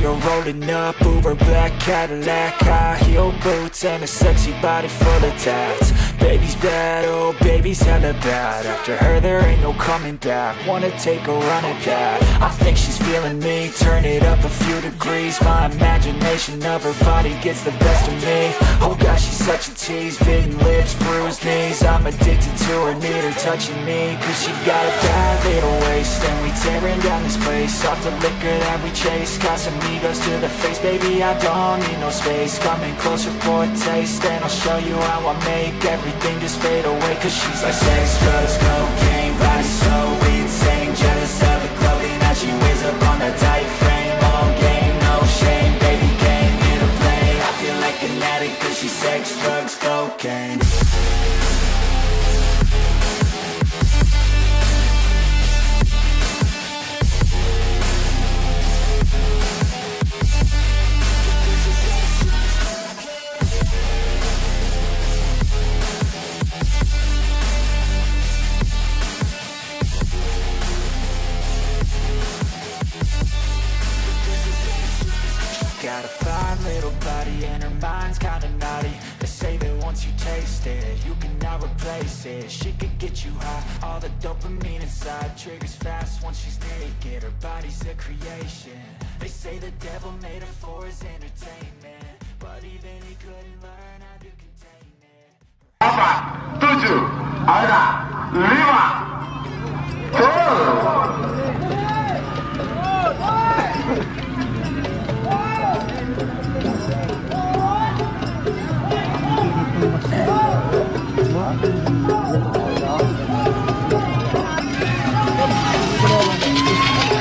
her rolling up, Uber black Cadillac, high heel boots and a sexy body full of tats. Baby's bad, oh baby's hella bad. After her there ain't no coming back. Wanna take a run at that. I think she's feeling me. Turn it up a few degrees. My imagination of her body gets the best of me. Oh gosh, she's such a tease. Bitten lips, bruised knees. I'm addicted to her, need her touching me. Cause she got a bad little waist, and we tearing down this place. Off the liquor that we chase. Got some egos to the face. Baby, I don't need no space. Coming closer for a taste, and I'll show you how I make everything just fade away. Cause she's like sex, drugs, cocaine, body so insane. Jealous of the clothing that she wears up on that tight frame. All game, no shame, baby came here to play. I feel like an addict cause she's sex, drugs, cocaine. Got a fine little body and her mind's kinda naughty. They say that once you taste it, you cannot replace it. She could get you high, all the dopamine inside triggers fast once she's naked. Her body's a creation. They say the devil made her for his entertainment, but even he couldn't learn how to contain it.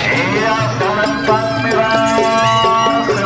8, 7, 6, 5, 4.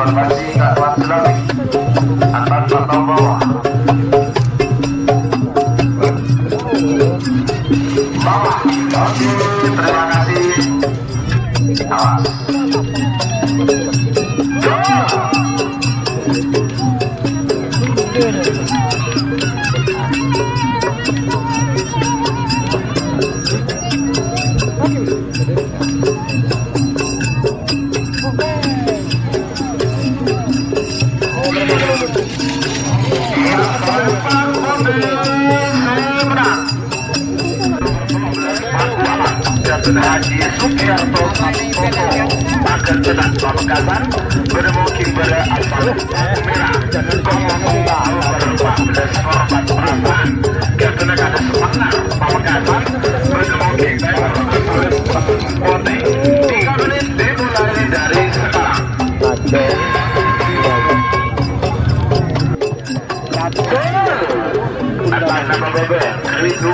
Informasi kawan selami atas atau bawah. Bawah. Oke, terima kasih. Awas. Haji Sukiarto akan tetap Pamekasan bermukim pada asal merah nomor 14 korban perasaan ketenagaan semangat Pamekasan bermukim Pote 3 menit dimulai dari sekarang. Atas nama bebek Rindu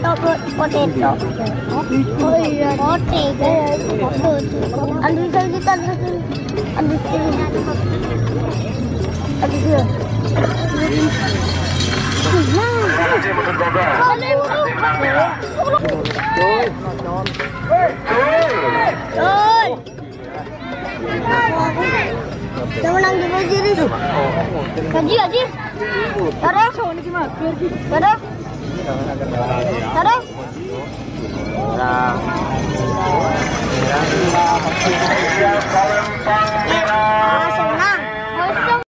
Aku potato. Oh iya, potato. Ambil jangan nangis diri. Haji. Taruh.